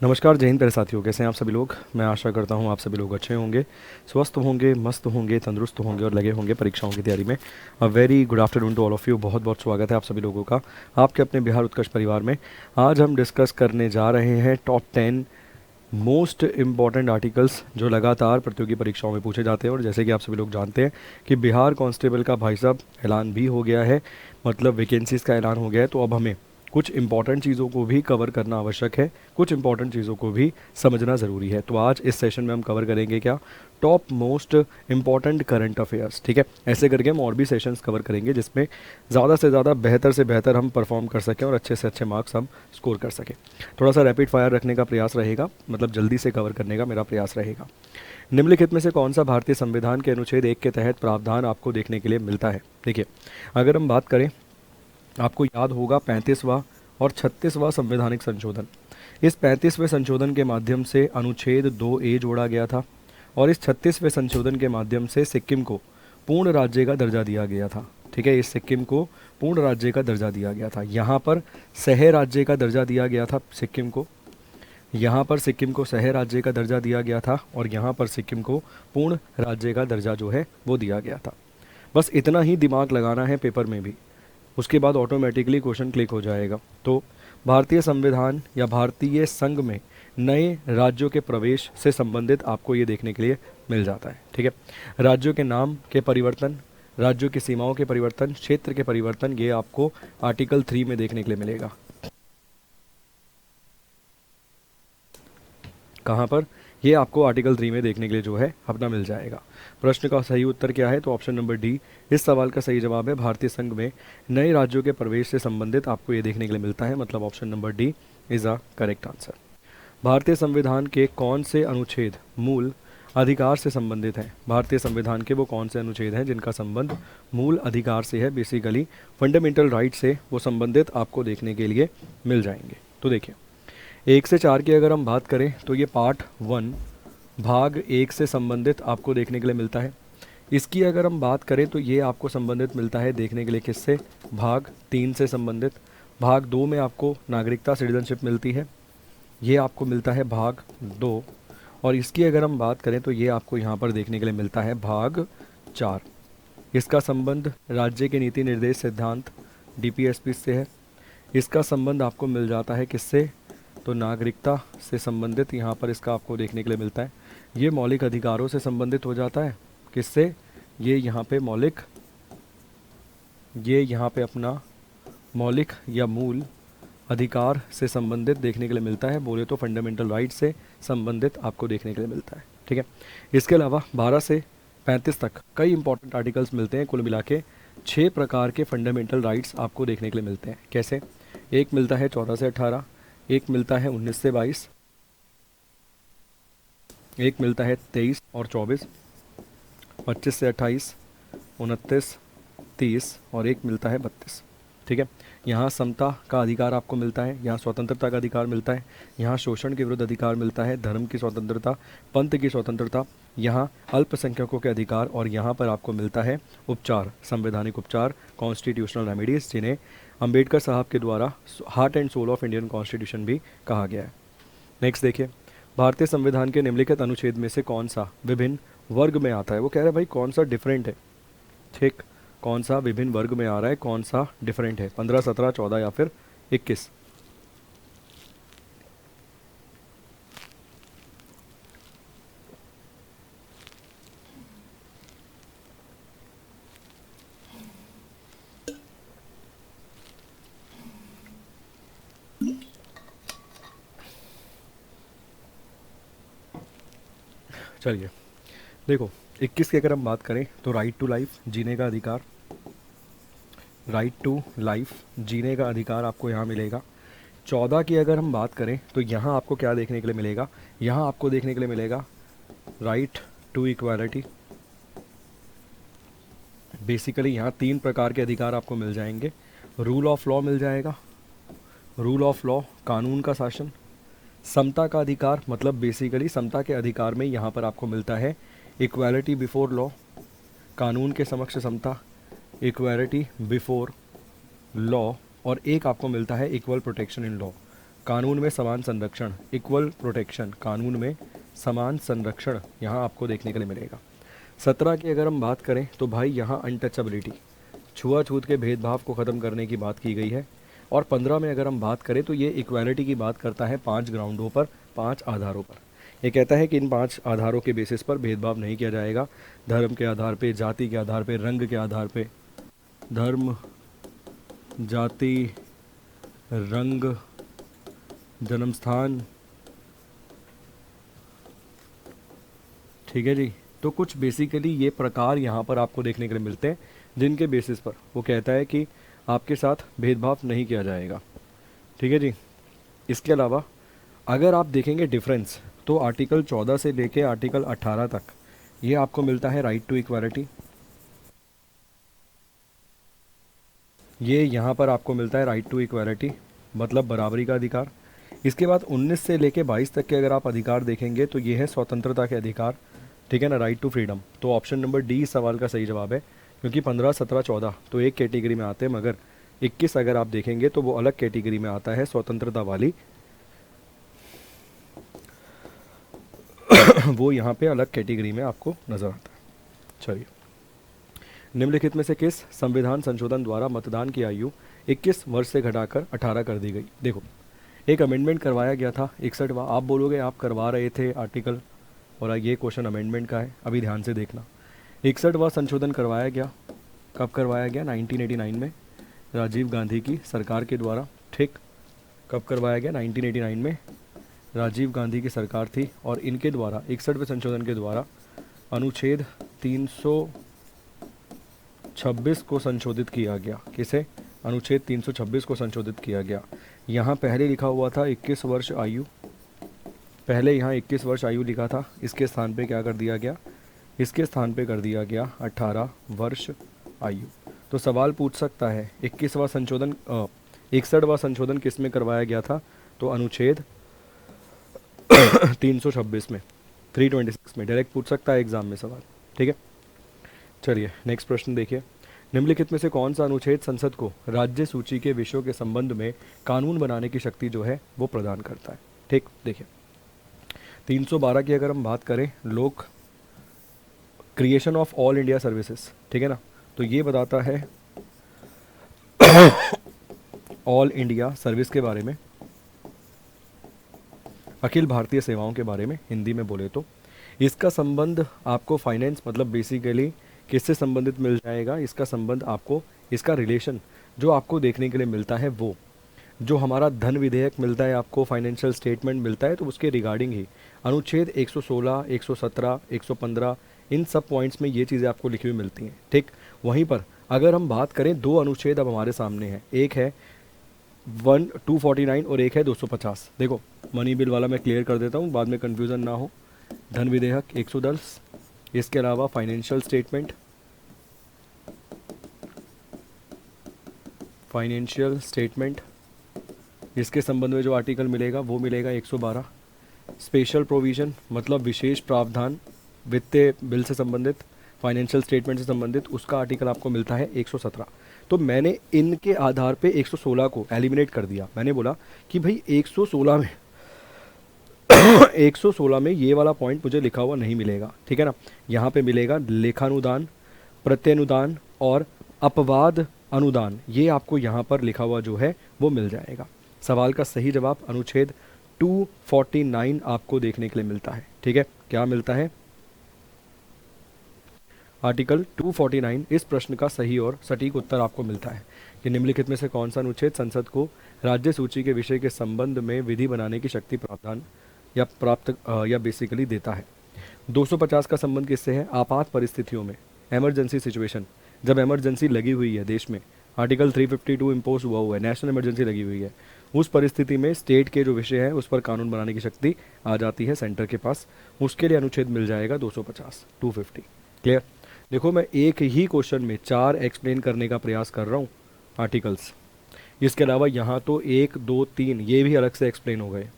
नमस्कार, जय हिंद प्यारे साथियों। कैसे हैं आप सभी लोग। मैं आशा करता हूं आप सभी लोग अच्छे होंगे, स्वस्थ होंगे, मस्त होंगे, तंदुरुस्त होंगे और लगे होंगे परीक्षाओं की तैयारी में। A very good afternoon to all of you. बहुत बहुत स्वागत है आप सभी लोगों का आपके अपने बिहार उत्कर्ष परिवार में। आज हम डिस्कस करने जा रहे हैं टॉप 10 मोस्ट इम्पॉर्टेंट आर्टिकल्स जो लगातार प्रतियोगी परीक्षाओं में पूछे जाते हैं। और जैसे कि आप सभी लोग जानते हैं कि बिहार कांस्टेबल का भाई साहब ऐलान भी हो गया है, मतलब वैकेंसीज़ का ऐलान हो गया है। तो अब हमें कुछ इंपॉर्टेंट चीज़ों को भी कवर करना आवश्यक है, कुछ इंपॉर्टेंट चीज़ों को भी समझना ज़रूरी है। तो आज इस सेशन में हम कवर करेंगे क्या, top most important current affairs. ठीक है, ऐसे करके हम और भी सेशंस कवर करेंगे जिसमें ज़्यादा से ज़्यादा बेहतर से बेहतर हम परफॉर्म कर सकें और अच्छे से अच्छे मार्क्स हम स्कोर कर सकें। थोड़ा सा रैपिड फायर रखने का प्रयास रहेगा, मतलब जल्दी से कवर करने का मेरा प्रयास रहेगा। निम्नलिखित में से कौन सा भारतीय संविधान के अनुच्छेद 1 के तहत प्रावधान आपको देखने के लिए मिलता है। देखिए, अगर हम बात करें, आपको याद होगा 35वां और 36वां संवैधानिक संशोधन। इस 35वें संशोधन के माध्यम से अनुच्छेद 2A जोड़ा गया था और इस 36वें संशोधन के माध्यम से सिक्किम को पूर्ण राज्य का दर्जा दिया गया था। ठीक है, इस सिक्किम को पूर्ण राज्य का दर्जा दिया गया था। यहाँ पर सह राज्य का दर्जा दिया गया था सिक्किम को, यहाँ पर सिक्किम को सह राज्य का दर्जा दिया गया था और यहाँ पर सिक्किम को पूर्ण राज्य का दर्जा जो है वो दिया गया था। बस इतना ही दिमाग लगाना है पेपर में भी, उसके बाद ऑटोमेटिकली क्वेश्चन क्लिक हो जाएगा। तो भारतीय संविधान या भारतीय संघ में नए राज्यों के प्रवेश से संबंधित आपको ये देखने के लिए मिल जाता है। ठीक है, राज्यों के नाम के परिवर्तन, राज्यों की सीमाओं के परिवर्तन, क्षेत्र के परिवर्तन, ये आपको आर्टिकल 3 में देखने के लिए मिलेगा। कहाँ पर, ये आपको आर्टिकल 3 में देखने के लिए जो है अपना मिल जाएगा। प्रश्न का सही उत्तर क्या है, तो ऑप्शन नंबर डी इस सवाल का सही जवाब है। भारतीय संघ में नए राज्यों के प्रवेश से संबंधित आपको ये देखने के लिए मिलता है, मतलब option number D is a correct answer. भारतीय संविधान के कौन से अनुच्छेद मूल अधिकार से संबंधित हैं। भारतीय संविधान के वो कौन से अनुच्छेद हैं जिनका संबंध मूल अधिकार से है, बेसिकली फंडामेंटल राइट से वो संबंधित आपको देखने के लिए मिल जाएंगे। तो देखिए, 1 से 4 की अगर हम बात करें तो ये पार्ट 1 भाग 1 से संबंधित आपको देखने के लिए मिलता है। इसकी अगर हम बात करें तो ये आपको संबंधित मिलता है देखने के लिए किससे, भाग 3 से संबंधित। भाग 2 में आपको नागरिकता सिटीजनशिप मिलती है, ये आपको मिलता है भाग 2। और इसकी अगर हम बात करें तो ये आपको यहाँ पर देखने के लिए मिलता है भाग 4। इसका संबंध राज्य के नीति निर्देश सिद्धांत DPSP से है। इसका संबंध आपको मिल जाता है किससे, तो नागरिकता से संबंधित यहाँ पर इसका आपको देखने के लिए मिलता है। ये मौलिक अधिकारों से संबंधित हो जाता है, किससे, ये यहाँ पे मौलिक, ये यहाँ पे अपना मौलिक या मूल अधिकार से संबंधित देखने के लिए मिलता है, बोले तो फंडामेंटल राइट से संबंधित आपको देखने के लिए मिलता है। ठीक है, इसके अलावा 12 से 35 तक कई इंपॉर्टेंट आर्टिकल्स मिलते हैं। कुल मिला के 6 प्रकार के फंडामेंटल राइट्स आपको देखने के लिए मिलते हैं। कैसे, एक मिलता है 14 से 18, एक मिलता है 19 से 22, एक मिलता है 23 और 24, 25 से 28, 29, 30 और एक मिलता है 32। ठीक है, यहाँ समता का अधिकार आपको मिलता है, यहाँ स्वतंत्रता का अधिकार मिलता है, यहाँ शोषण के विरुद्ध अधिकार मिलता है, धर्म की स्वतंत्रता, पंथ की स्वतंत्रता, यहाँ अल्पसंख्यकों के अधिकार और यहाँ पर आपको मिलता है उपचार, संवैधानिक उपचार, कॉन्स्टिट्यूशनल रेमेडीज, जिन्हें अंबेडकर साहब के द्वारा heart and soul of Indian constitution भी कहा गया है। नेक्स्ट देखिए, भारतीय संविधान के निम्नलिखित अनुच्छेद में से कौन सा विभिन्न वर्ग में आता है। वो कह रहे हैं भाई कौन सा डिफरेंट है। ठीक, कौन सा विभिन्न वर्ग में आ रहा है, कौन सा डिफरेंट है, 15, 17, 14 या फिर 21। चलिए देखो, 21 की अगर हम बात करें तो राइट टू लाइफ, जीने का अधिकार, राइट टू लाइफ, जीने का अधिकार आपको यहाँ मिलेगा। 14 की अगर हम बात करें तो यहाँ आपको क्या देखने के लिए मिलेगा, यहाँ आपको देखने के लिए मिलेगा राइट टू इक्वालिटी। बेसिकली यहाँ 3 प्रकार के अधिकार आपको मिल जाएंगे। रूल ऑफ लॉ मिल जाएगा, रूल ऑफ लॉ कानून का शासन, समता का अधिकार, मतलब बेसिकली समता के अधिकार में यहाँ पर आपको मिलता है इक्वालिटी बिफोर लॉ, कानून के समक्ष समता, इक्वालिटी बिफोर लॉ, और एक आपको मिलता है इक्वल प्रोटेक्शन इन लॉ। कानून में समान संरक्षण, इक्वल प्रोटेक्शन, कानून में समान संरक्षण यहाँ आपको देखने के लिए मिलेगा। 17 की अगर हम बात करें तो भाई यहाँ अनटचेबिलिटी, छुआछूत के भेदभाव को ख़त्म करने की बात की गई है। और 15 में अगर हम बात करें तो ये इक्वालिटी की बात करता है 5 ग्राउंडों पर, 5 आधारों पर। ये कहता है कि इन 5 आधारों के बेसिस पर भेदभाव नहीं किया जाएगा। धर्म के आधार पे, जाति के आधार पे, रंग के आधार पे, धर्म, जाति, रंग, जन्म स्थान, ठीक है जी। तो कुछ बेसिकली ये प्रकार यहाँ पर आपको देखने के लिए मिलते हैं जिनके बेसिस पर वो कहता है कि आपके साथ भेदभाव नहीं किया जाएगा, ठीक है जी। इसके अलावा अगर आप देखेंगे डिफरेंस तो आर्टिकल 14 से लेके आर्टिकल 18 तक ये आपको मिलता है राइट टू इक्वालिटी, ये यहाँ पर आपको मिलता है राइट टू इक्वालिटी मतलब बराबरी का अधिकार। इसके बाद 19 से लेके 22 तक के अगर आप अधिकार देखेंगे तो ये है स्वतंत्रता के अधिकार, ठीक है ना, राइट टू फ्रीडम। तो ऑप्शन नंबर डी इस सवाल का सही जवाब है, क्योंकि 15, 17, 14 तो एक कैटेगरी में आते हैं, मगर 21 अगर आप देखेंगे तो वो अलग कैटेगरी में आता है, स्वतंत्रता वाली वो यहाँ पे अलग कैटेगरी में आपको नजर आता है। चलिए, निम्नलिखित में से किस संविधान संशोधन द्वारा मतदान की आयु 21 वर्ष से घटाकर 18 कर दी गई? देखो, एक अमेंडमेंट करवाया गया था 61वां। आप बोलोगे आप करवा रहे थे आर्टिकल, और ये क्वेश्चन अमेंडमेंट का है, अभी ध्यान से देखना। 61वां संशोधन करवाया गया, कब करवाया गया? 1989 में, राजीव गांधी की सरकार के द्वारा, ठीक। कब करवाया गया? 1989 में राजीव गांधी की सरकार थी, और इनके द्वारा 61वें संशोधन के द्वारा अनुच्छेद 326 को संशोधित किया गया। किसे? अनुच्छेद 326 को संशोधित किया गया। यहाँ पहले लिखा हुआ था 21 वर्ष आयु, पहले यहाँ 21 वर्ष आयु लिखा था, इसके स्थान पे क्या कर दिया गया? इसके स्थान पे कर दिया गया 18 वर्ष आयु। तो सवाल पूछ सकता है 61वां संशोधन 61वां संशोधन किस में करवाया गया था? तो अनुच्छेद 326 में, 326 में डायरेक्ट पूछ सकता है एग्जाम में सवाल, ठीक है। चलिए नेक्स्ट प्रश्न देखिए, निम्नलिखित में से कौन सा अनुच्छेद संसद को राज्य सूची के विषयों के संबंध में कानून बनाने की शक्ति जो है वो प्रदान करता है? ठीक, देखिए 312 की अगर हम बात करें, लोक creation of all India services, ठीक है ना, तो ये बताता है ऑल इंडिया सर्विस के बारे में, अखिल भारतीय सेवाओं के बारे में हिंदी में बोले तो। इसका संबंध आपको फाइनेंस मतलब बेसिकली किससे संबंधित मिल जाएगा? इसका संबंध आपको, इसका रिलेशन जो आपको देखने के लिए मिलता है वो जो हमारा धन विधेयक मिलता है, आपको फाइनेंशियल स्टेटमेंट मिलता है, तो उसके रिगार्डिंग ही अनुच्छेद 116, 117, 115 इन सब पॉइंट्स में ये चीज़ें आपको लिखी हुई मिलती हैं, ठीक। वहीं पर अगर हम बात करें, दो अनुच्छेद अब हमारे सामने हैं, एक है 249 और एक है 250। देखो मनी बिल वाला मैं क्लियर कर देता हूँ, बाद में कन्फ्यूज़न ना हो। धन विधेयक 110, इसके अलावा फाइनेंशियल स्टेटमेंट, इसके संबंध में जो आर्टिकल मिलेगा वो मिलेगा 112। स्पेशल प्रोविज़न मतलब विशेष प्रावधान, वित्तीय बिल से संबंधित, फाइनेंशियल स्टेटमेंट से संबंधित, उसका आर्टिकल आपको मिलता है 117। तो मैंने इनके आधार पे 116 को एलिमिनेट कर दिया। मैंने बोला कि भाई 116 में 116 में ये वाला पॉइंट मुझे लिखा हुआ नहीं मिलेगा, ठीक है ना। यहाँ पे मिलेगा लेखानुदान, प्रत्यनुदान और अपवाद अनुदान, ये आपको यहाँ पर लिखा हुआ जो है वो मिल जाएगा। सवाल का सही जवाब अनुच्छेद 249 आपको देखने के लिए मिलता है, ठीक है। क्या मिलता है? आर्टिकल 249 इस प्रश्न का सही और सटीक उत्तर आपको मिलता है कि निम्नलिखित में से कौन सा अनुच्छेद संसद को राज्य सूची के विषय के संबंध में विधि बनाने की शक्ति प्रावधान या प्राप्त या बेसिकली देता है। 250 का संबंध किससे है? आपात परिस्थितियों में, इमरजेंसी सिचुएशन, जब इमरजेंसी लगी हुई है देश में, आर्टिकल 352 इम्पोज हुआ है, नेशनल इमरजेंसी लगी हुई है, उस परिस्थिति में स्टेट के जो विषय है उस पर कानून बनाने की शक्ति आ जाती है सेंटर के पास, उसके लिए अनुच्छेद मिल जाएगा 250, 250। क्लियर? देखो मैं एक ही क्वेश्चन में 4 एक्सप्लेन करने का प्रयास कर रहा हूँ आर्टिकल्स, इसके अलावा यहाँ तो 1, 2, 3 ये भी अलग से एक्सप्लेन हो गए।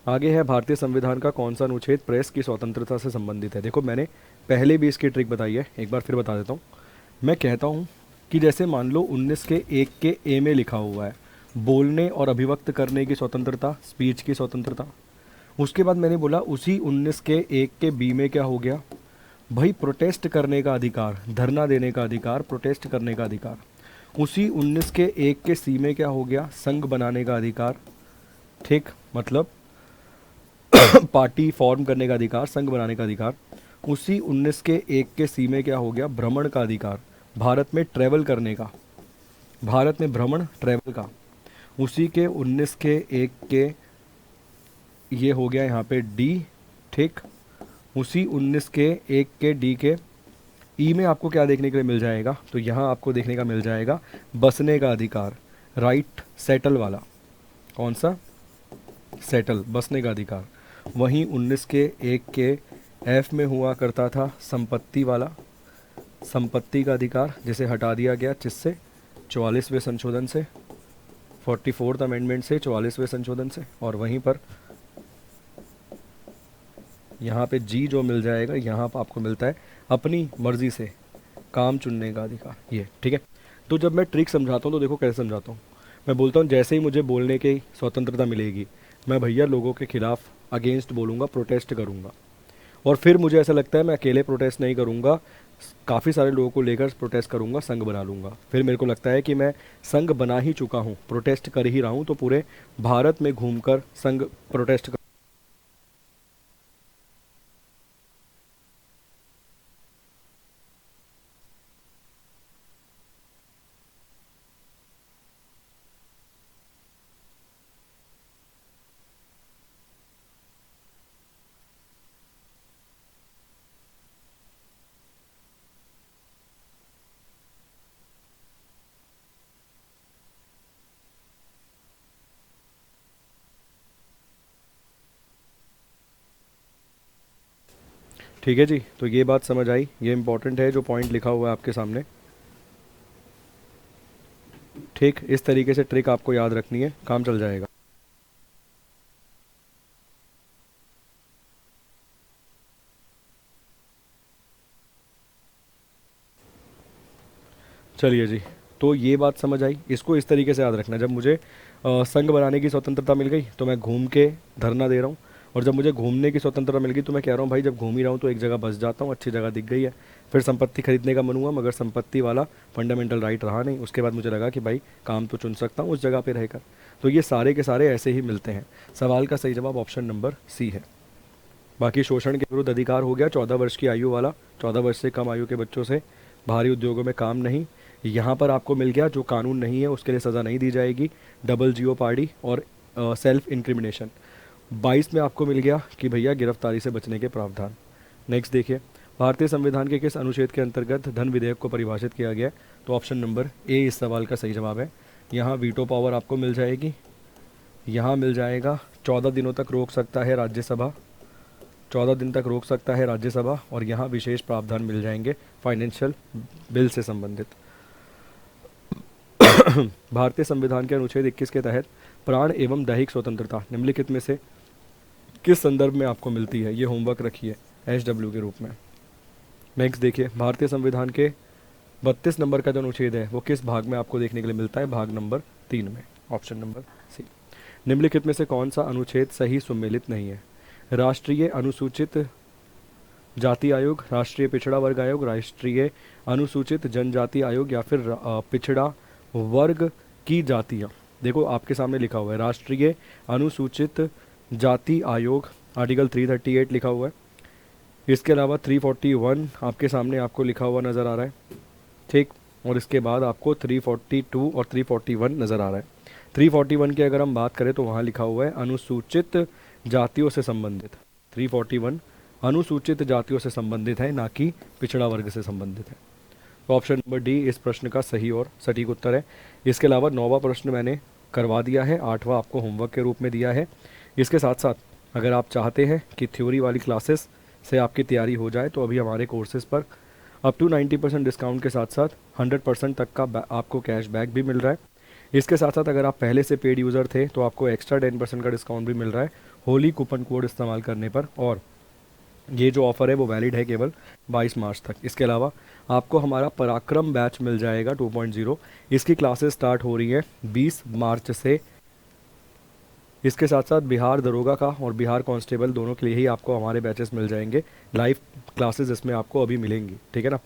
आगे है भारतीय संविधान का कौन सा अनुच्छेद प्रेस की स्वतंत्रता से संबंधित है? देखो मैंने पहले भी इसकी ट्रिक बताई है, एक बार फिर बता देता हूँ। मैं कहता हूँ कि जैसे मान लो 19 के 1 के ए में लिखा हुआ है, बोलने और अभिव्यक्त करने की स्वतंत्रता, स्पीच की स्वतंत्रता। उसके बाद मैंने बोला उसी 19 के 1 के बी में क्या हो गया भाई, प्रोटेस्ट करने का अधिकार, धरना देने का अधिकार, प्रोटेस्ट करने का अधिकार। उसी 19 के 1 के सी में क्या हो गया, संघ बनाने का अधिकार। ठीक, मतलब पार्टी फॉर्म करने का अधिकार, संघ बनाने का अधिकार। उसी 19 के 1 के सी में क्या हो गया, भ्रमण का अधिकार, भारत में ट्रैवल करने का, भारत में भ्रमण ट्रैवल का। उसी के 19 के 1 के ये हो गया यहाँ पे डी। ठीक, उसी 19 के 1 के डी के ई में आपको क्या देखने के लिए मिल जाएगा, तो यहाँ आपको देखने का मिल जाएगा बसने का अधिकार, राइट सेटल वाला। कौन सा, सेटल, बसने का अधिकार। वहीं 19 के 1 के एफ में हुआ करता था संपत्ति वाला, संपत्ति का अधिकार, जिसे हटा दिया गया किससे, 44वें संशोधन से, 44th अमेंडमेंट से, 44वें संशोधन से। और वहीं पर यहाँ पे जी जो मिल जाएगा, यहाँ पर आपको मिलता है अपनी मर्जी से काम चुनने का अधिकार, ये। ठीक है, तो जब मैं ट्रिक समझाता हूँ तो देखो कैसे समझाता हूँ। मैं बोलता हूँ जैसे ही मुझे बोलने की स्वतंत्रता मिलेगी, मैं भैया लोगों के खिलाफ अगेंस्ट बोलूँगा, प्रोटेस्ट करूँगा। और फिर मुझे ऐसा लगता है मैं अकेले प्रोटेस्ट नहीं करूँगा, काफ़ी सारे लोगों को लेकर प्रोटेस्ट करूँगा, संघ बना लूँगा। फिर मेरे को लगता है कि मैं संघ बना ही चुका हूँ, प्रोटेस्ट कर ही रहा हूँ, तो पूरे भारत में घूमकर संघ प्रोटेस्ट। ठीक है जी, तो ये बात समझ आई, ये इंपॉर्टेंट है जो पॉइंट लिखा हुआ है आपके सामने। ठीक, इस तरीके से ट्रिक आपको याद रखनी है, काम चल जाएगा। चलिए जी, तो ये बात समझ आई, इसको इस तरीके से याद रखना। जब मुझे संघ बनाने की स्वतंत्रता मिल गई तो मैं घूम के धरना दे रहा हूँ, और जब मुझे घूमने की स्वतंत्रता मिल गई तो मैं कह रहा हूँ भाई जब घूम ही रहा हूँ तो एक जगह बस जाता हूँ, अच्छी जगह दिख गई है। फिर संपत्ति खरीदने का मन हुआ, मगर संपत्ति वाला फंडामेंटल राइट रहा नहीं। उसके बाद मुझे लगा कि भाई काम तो चुन सकता हूँ उस जगह पर रहकर। तो ये सारे के सारे ऐसे ही मिलते हैं। सवाल का सही जवाब ऑप्शन नंबर सी है। बाकी शोषण के विरुद्ध अधिकार हो गया 14 वर्ष की आयु वाला, 14 वर्ष से कम आयु के बच्चों से भारी उद्योगों में काम नहीं। यहाँ पर आपको मिल गया जो कानून नहीं है उसके लिए सज़ा नहीं दी जाएगी, डबल जियोपार्डी और सेल्फ इंक्रिमिनेशन। 22 में आपको मिल गया कि भैया गिरफ्तारी से बचने के प्रावधान। नेक्स्ट देखिए, भारतीय संविधान के किस अनुच्छेद के अंतर्गत धन विधेयक को परिभाषित किया गया है, तो ऑप्शन नंबर ए इस सवाल का सही जवाब है। यहाँ वीटो पावर आपको मिल जाएगी, यहाँ मिल जाएगा 14 दिनों तक रोक सकता है राज्यसभा, 14 दिन तक रोक सकता है राज्यसभा, और यहाँ विशेष प्रावधान मिल जाएंगे फाइनेंशियल बिल से संबंधित। भारतीय संविधान के अनुच्छेद 21 के तहत प्राण एवं दैहिक स्वतंत्रता निम्नलिखित में से किस संदर्भ में आपको मिलती है, ये होमवर्क रखिए HW के रूप में। नेक्स्ट देखिए, भारतीय संविधान के 32 नंबर का जो अनुच्छेद है वो किस भाग में आपको देखने के लिए मिलता है, भाग नंबर 3 में, ऑप्शन नंबर सी। निम्नलिखित में से कौन सा अनुच्छेद सही सुमेलित नहीं है, राष्ट्रीय अनुसूचित जाति आयोग, राष्ट्रीय पिछड़ा वर्ग आयोग, राष्ट्रीय अनुसूचित जनजाति आयोग, या फिर पिछड़ा वर्ग की जातियाँ। देखो आपके सामने लिखा हुआ है राष्ट्रीय अनुसूचित जाति आयोग, आर्टिकल 338 लिखा हुआ है। इसके अलावा 341 आपके सामने आपको लिखा हुआ नज़र आ रहा है। ठीक, और इसके बाद आपको 342 और 341 नज़र आ रहा है। 341 की अगर हम बात करें तो वहाँ लिखा हुआ है अनुसूचित जातियों से संबंधित। 341 अनुसूचित जातियों से संबंधित है, ना कि पिछड़ा वर्ग से संबंधित है। तो ऑप्शन नंबर डी इस प्रश्न का सही और सटीक उत्तर है। इसके अलावा 9वां प्रश्न मैंने करवा दिया है, 8वां आपको होमवर्क के रूप में दिया है। इसके साथ साथ अगर आप चाहते हैं कि थ्योरी वाली क्लासेस से आपकी तैयारी हो जाए तो अभी हमारे कोर्सेज़ पर अप टू 90% डिस्काउंट के साथ साथ 100% तक का आपको कैश बैक भी मिल रहा है। इसके साथ साथ अगर आप पहले से पेड यूज़र थे तो आपको एक्स्ट्रा 10% का डिस्काउंट भी मिल रहा है होली कूपन कोड इस्तेमाल करने पर। और ये जो ऑफ़र है वो वैलिड है केवल 22 मार्च तक। इसके अलावा आपको हमारा पराक्रम बैच मिल जाएगा 2.0। इसकी क्लासेस स्टार्ट हो रही हैं 20 मार्च से। इसके साथ साथ बिहार दरोगा का और बिहार कांस्टेबल दोनों के लिए ही आपको हमारे बैचेस मिल जाएंगे, लाइव क्लासेस इसमें आपको अभी मिलेंगी, ठीक है ना,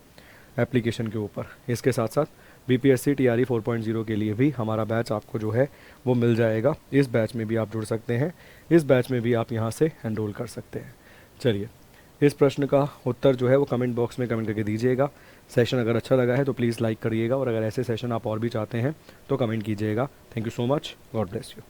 एप्लीकेशन के ऊपर। इसके साथ साथ बीपीएससी टीआरई 4.0 के लिए भी हमारा बैच आपको जो है वो मिल जाएगा। इस बैच में भी आप जुड़ सकते हैं, इस बैच में भी आप यहाँ से एनरोल कर सकते हैं। चलिए, इस प्रश्न का उत्तर जो है वो कमेंट बॉक्स में कमेंट करके दीजिएगा। सेशन अगर अच्छा लगा है तो प्लीज़ लाइक करिएगा, और अगर ऐसे सेशन आप और भी चाहते हैं तो कमेंट कीजिएगा। Thank you so much, God bless you.